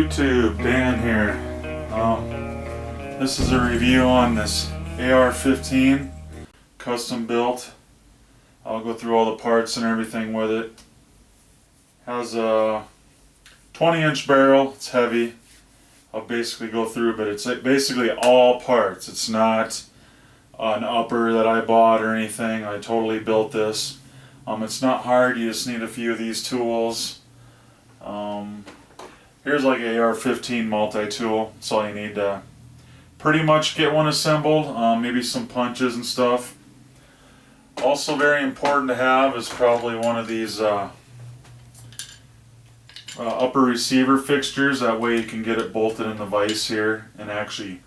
YouTube, Dan here. This is a review on this AR-15 custom built. I'll go through all the parts and everything with it. Has a 20-inch barrel. It's heavy. I'll basically go through, but it's basically all parts. It's not an upper that I bought or anything. I totally built this. It's not hard. You just need a few of these tools. Here's like a AR-15 multi-tool. That's all you need to pretty much get one assembled. Maybe some punches and stuff. Also very important to have is probably one of these upper receiver fixtures. That way you can get it bolted in the vise here and actually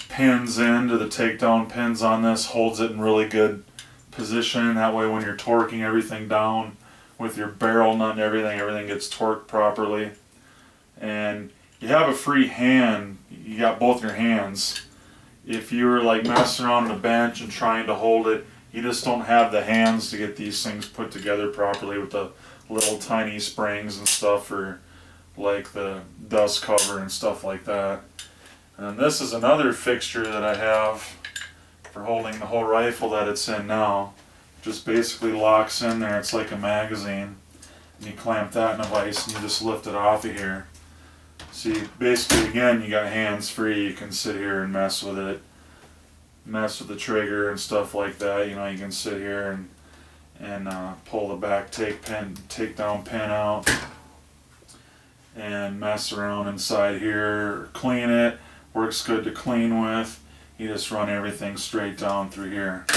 pins into the takedown pins on this. Holds it in really good position. That way when you're torquing everything down with your barrel nut and everything gets torqued properly. And you have a free hand. You got both your hands. If you're like messing around on the bench and trying to hold it, you just don't have the hands to get these things put together properly with the little tiny springs and stuff for like the dust cover and stuff like that. And this is another fixture that I have for holding the whole rifle that it's in now. Just basically locks in there. It's like a magazine. And you clamp that in a vise and you just lift it off of here. See, basically again, you got hands free. You can sit here and mess with it, mess with the trigger and stuff like that. You know, you can sit here and pull the back takedown pin out and mess around inside here. Clean it. Works good to clean with. You just run everything straight down through here.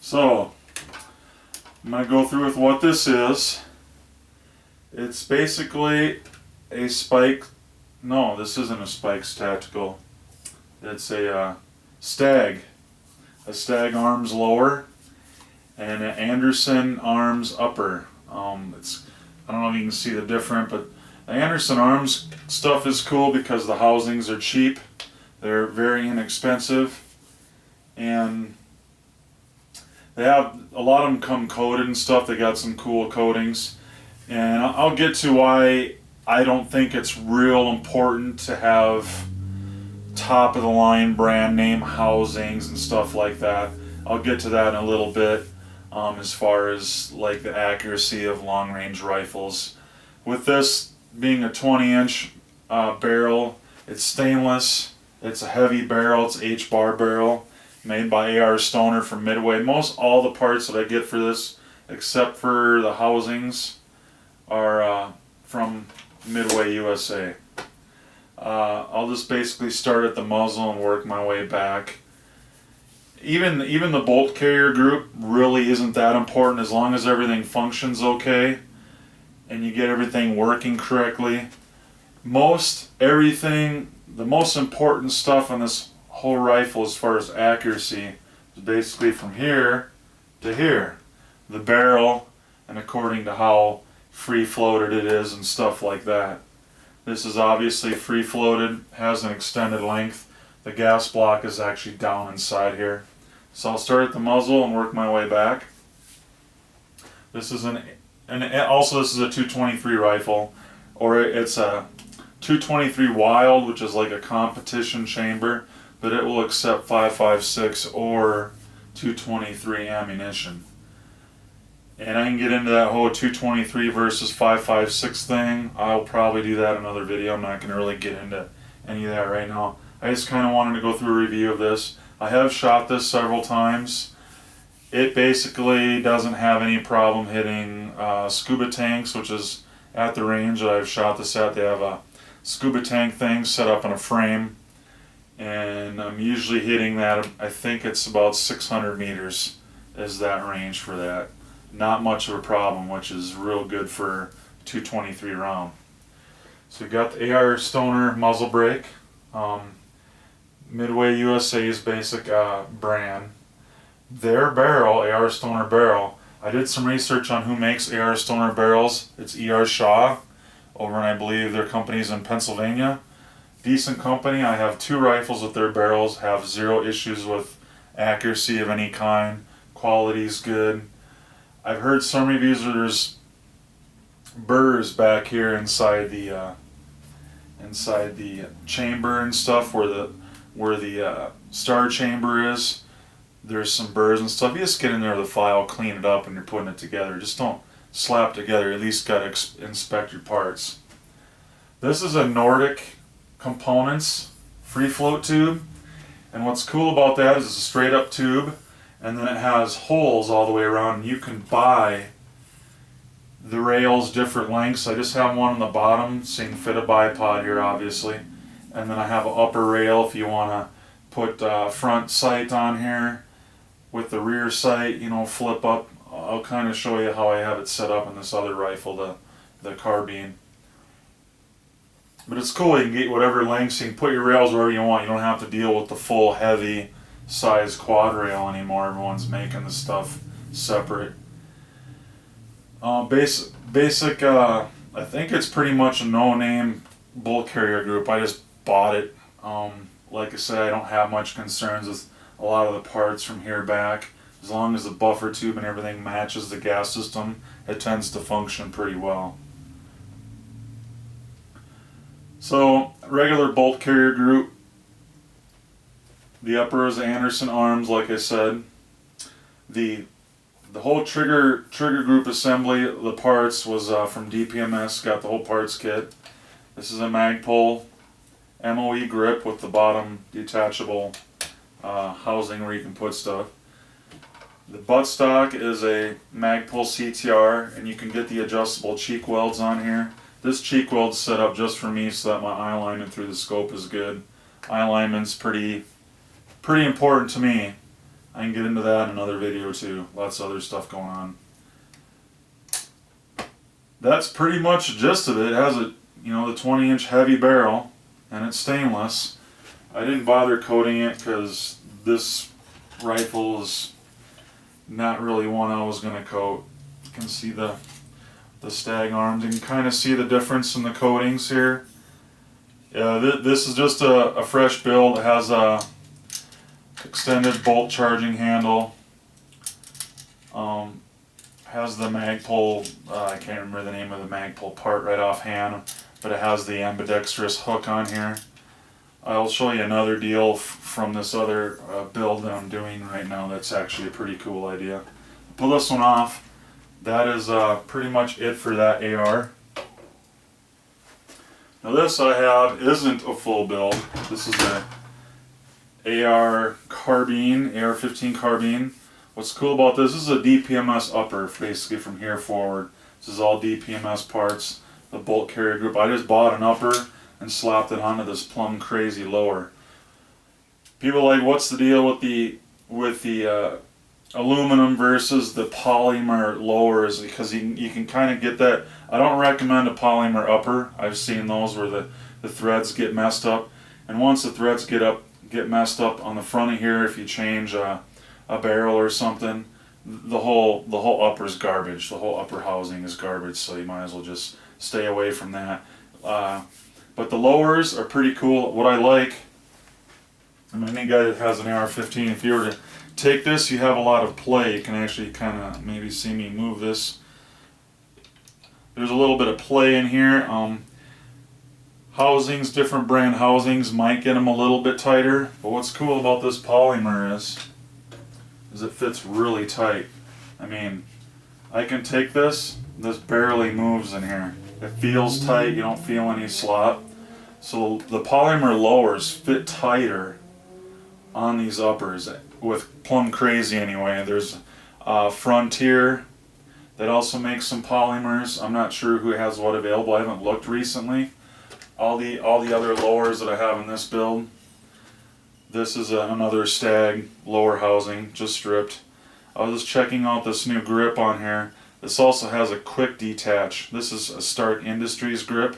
So I'm going to go through with what this is. It's basically a Spike. No, this isn't a Spikes Tactical. It's a Stag. A Stag arms lower and an Anderson arms upper. I don't know if you can see the difference, but the Anderson arms stuff is cool because the housings are cheap. They're very inexpensive, and they have a lot of them come coated and stuff. They got some cool coatings, and I'll get to why I don't think it's real important to have top of the line brand name housings and stuff like that. I'll get to that in a little bit as far as like the accuracy of long range rifles. With this being a 20-inch barrel, it's stainless. It's a heavy barrel. It's H-bar barrel made by AR Stoner from Midway. Most all the parts that I get for this, except for the housings, are from Midway USA. I'll just basically start at the muzzle and work my way back. Even the bolt carrier group really isn't that important as long as everything functions okay and you get everything working correctly. The most important stuff on this whole rifle as far as accuracy is basically from here to here. The barrel, and according to how free floated it is and stuff like that. This is obviously free floated, has an extended length. The gas block is actually down inside here. So I'll start at the muzzle and work my way back. This is also this is a 223 rifle, or it's a 223 Wild, which is like a competition chamber, but it will accept 5.56 or 223 ammunition. And I can get into that whole 223 versus 5.56 thing. I'll probably do that in another video. I'm not going to really get into any of that right now. I just kind of wanted to go through a review of this. I have shot this several times. It basically doesn't have any problem hitting scuba tanks, which is at the range that I've shot this at. They have a scuba tank thing set up in a frame, and I'm usually hitting that. I think it's about 600 meters is that range for that. Not much of a problem, which is real good for 223 round. So you got the AR Stoner muzzle brake, Midway USA's basic brand. Their barrel, AR Stoner barrel, I did some research on who makes AR Stoner barrels. It's ER Shaw over in, I believe, their company's in Pennsylvania. Decent company. I have 2 rifles with their barrels, have 0 issues with accuracy of any kind. Quality's good. I've heard some reviews where there's burrs back here inside the inside the chamber and stuff where the star chamber is. There's some burrs and stuff. You just get in there with a file, clean it up, and you're putting it together. Just don't slap together. At least got to inspect your parts. This is a Nordic Components free float tube, and what's cool about that is it's a straight up tube, and then it has holes all the way around, and you can buy the rails different lengths. I just have one on the bottom so you can fit a bipod here, obviously, and then I have an upper rail if you want to put front sight on here with the rear sight, you know, flip up. I'll kind of show you how I have it set up in this other rifle, the carbine. But it's cool, you can get whatever lengths, you can put your rails wherever you want. You don't have to deal with the full heavy size quad rail anymore. Everyone's making the stuff separate. Basic, I think it's pretty much a no-name bolt carrier group. I just bought it. Like I said, I don't have much concerns with a lot of the parts from here back. As long as the buffer tube and everything matches the gas system, it tends to function pretty well. So, regular bolt carrier group. The upper is Anderson arms, like I said. The whole trigger group assembly, the parts was from DPMS. Got the whole parts kit. This is a Magpul MOE grip with the bottom detachable housing where you can put stuff. The buttstock is a Magpul CTR, and you can get the adjustable cheek welds on here. This cheek weld's set up just for me so that my eye alignment through the scope is good. Eye alignment's pretty important to me. I can get into that in another video too. Lots of other stuff going on. That's pretty much the gist of it. It has a, you know, the 20-inch heavy barrel, and it's stainless. I didn't bother coating it because this rifle is not really one I was going to coat. You can see the stag arms. You can kind of see the difference in the coatings here. This is just a fresh build. It has a extended bolt charging handle. Has the Magpul, I can't remember the name of the Magpul part right offhand, but it has the ambidextrous hook on here. I'll show you another deal from this other build that I'm doing right now that's actually a pretty cool idea. Pull this one off. That is pretty much it for that AR. Now this I have isn't a full build. This is a AR carbine, AR-15 carbine. What's cool about this is a DPMS upper, basically from here forward. This is all DPMS parts, the bolt carrier group. I just bought an upper and slapped it onto this plumb crazy lower. People are like, what's the deal with the aluminum versus the polymer lowers? Because you can kind of get that. I don't recommend a polymer upper. I've seen those where the threads get messed up, and once the threads get messed up on the front of here, if you change a barrel or something, the whole upper is garbage. The whole upper housing is garbage, so you might as well just stay away from that. But the lowers are pretty cool. What I like, and any guy that has an AR-15, if you were to take this, you have a lot of play. You can actually kind of maybe see me move this. There's a little bit of play in here. Housings, different brand housings might get them a little bit tighter, but what's cool about this polymer is it fits really tight. I mean, I can take this barely moves in here. It feels tight, you don't feel any slop. So the polymer lowers fit tighter on these uppers with plumb crazy anyway. There's Frontier that also makes some polymers. I'm not sure who has what available. I haven't looked recently. All the other lowers that I have in this build. This is another Stag lower housing, just stripped. I was just checking out this new grip on here. This also has a quick detach. This is a Stark Industries grip.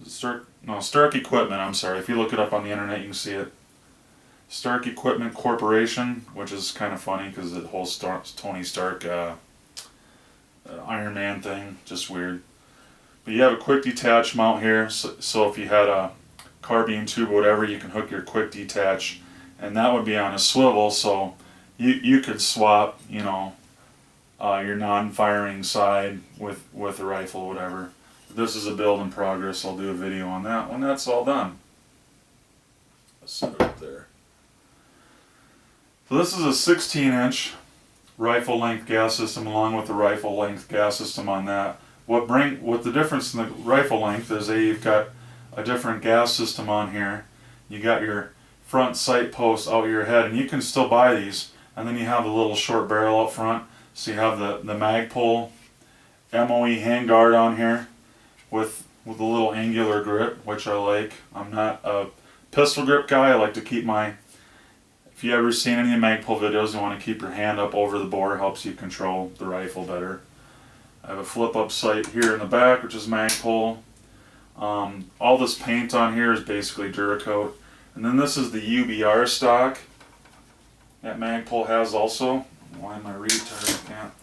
Stark Equipment, I'm sorry. If you look it up on the internet, you can see it. Stark Equipment Corporation, which is kind of funny because the whole Tony Stark Iron Man thing, just weird. But you have a quick detach mount here, so if you had a carbine tube or whatever, you can hook your quick detach, and that would be on a swivel, so you could swap, you know, your non-firing side with a rifle or whatever. This is a build in progress. I'll do a video on that when that's all done. Let's set it up there. So this is a 16-inch rifle length gas system along with the rifle length gas system on that. What the difference in the rifle length is you've got a different gas system on here. You got your front sight post out your head, and you can still buy these. And then you have the little short barrel up front. So you have the Magpul MOE handguard on here with a little angular grip, which I like. I'm not a pistol grip guy. I like to keep my, if you ever seen any of the Magpul videos, you want to keep your hand up over the bore, helps you control the rifle better. I have a flip up sight here in the back, which is Magpul. All this paint on here is basically Duracoat. And then this is the UBR stock that Magpul has also. Why am I retarded? I can't.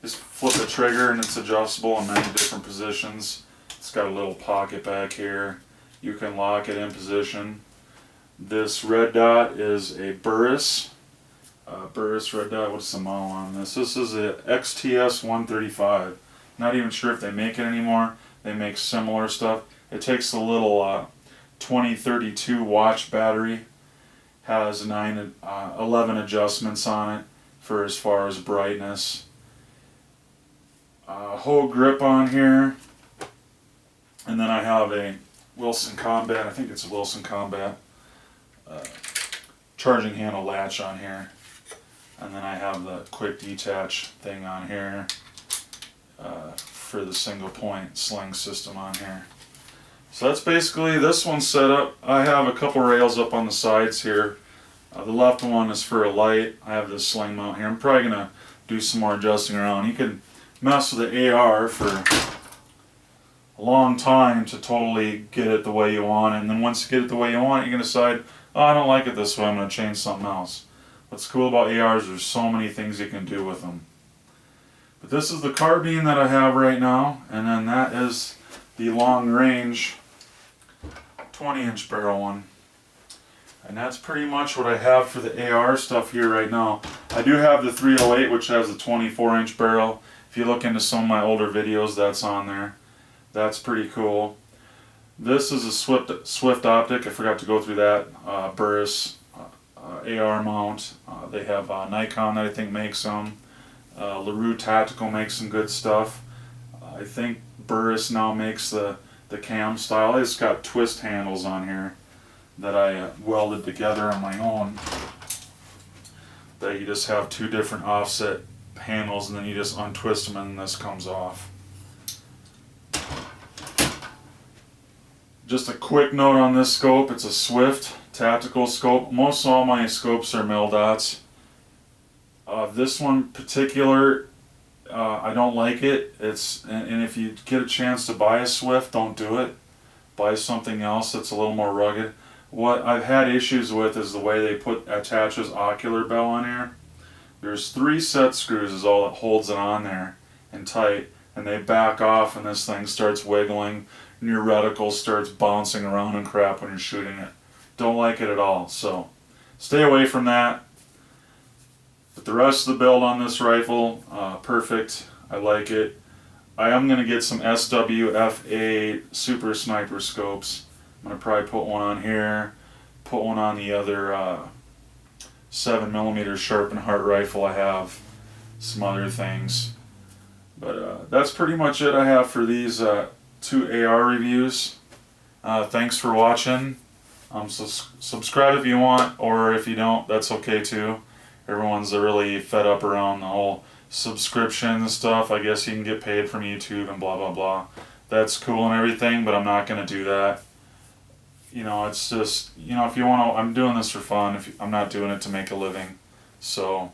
Just flip the trigger and it's adjustable in many different positions. It's got a little pocket back here. You can lock it in position. This red dot is a Burris. Burris red dot. What's the model on this? This is a XTS 135. Not even sure if they make it anymore. They make similar stuff. It takes a little 2032 watch battery. Has 11 adjustments on it for as far as brightness. Whole grip on here. And then I have a Wilson Combat. I think it's a Wilson Combat. Charging handle latch on here. And then I have the quick detach thing on here for the single point sling system on here. So that's basically this one set up. I have a couple rails up on the sides here. The left one is for a light. I have this sling mount here. I'm probably going to do some more adjusting around. You can mess with the AR for a long time to totally get it the way you want it. And then once you get it the way you want it, you can decide, oh, I don't like it this way, I'm going to change something else. What's cool about ARs, there's so many things you can do with them. But this is the carbine that I have right now, and then that is the long range 20-inch barrel one. And that's pretty much what I have for the AR stuff here right now. I do have the 308, which has a 24-inch barrel. If you look into some of my older videos, that's on there. That's pretty cool. This is a Swift Optic. I forgot to go through that. Burris AR mount. They have Nikon that I think makes them. LaRue Tactical makes some good stuff. I think Burris now makes the cam style. It's got twist handles on here that I welded together on my own. That you just have two different offset handles and then you just untwist them and this comes off. Just a quick note on this scope, it's a Swift tactical scope. Most all my scopes are mil dots. This one particular, I don't like it. And if you get a chance to buy a Swift, don't do it. Buy something else that's a little more rugged. What I've had issues with is the way they attaches ocular bell on here. There's 3 set screws is all that holds it on there and tight, and they back off and this thing starts wiggling and your reticle starts bouncing around and crap when you're shooting it. Don't like it at all, so stay away from that. But the rest of the build on this rifle, perfect. I like it. I am going to get some SWFA Super Sniper scopes. I'm going to probably put one on here, put one on the other 7mm Sharp & Hart rifle I have, some other things. But that's pretty much it I have for these 2 AR reviews. Thanks for watching. So subscribe if you want, or if you don't, that's okay too. Everyone's really fed up around the whole subscription and stuff. I guess you can get paid from YouTube and blah blah blah. That's cool and everything, but I'm not going to do that. You know, it's just, you know, if you want to, I'm doing this for fun. I'm not doing it to make a living. So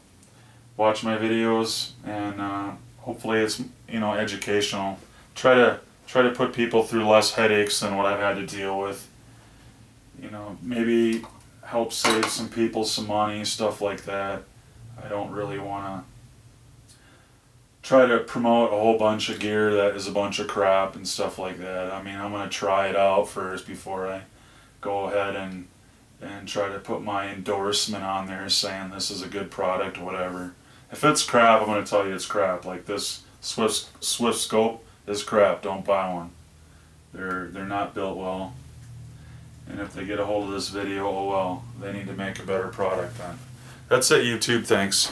watch my videos and hopefully it's, you know, educational. Try to put people through less headaches than what I've had to deal with. You know, maybe help save some people some money, stuff like that. I don't really want to try to promote a whole bunch of gear that is a bunch of crap and stuff like that. I mean, I'm going to try it out first before I go ahead and try to put my endorsement on there saying this is a good product or whatever. If it's crap, I'm going to tell you it's crap. Like this Swift scope is crap. Don't buy one. They're not built well. And if they get a hold of this video, oh well, they need to make a better product then. That's it, YouTube. Thanks.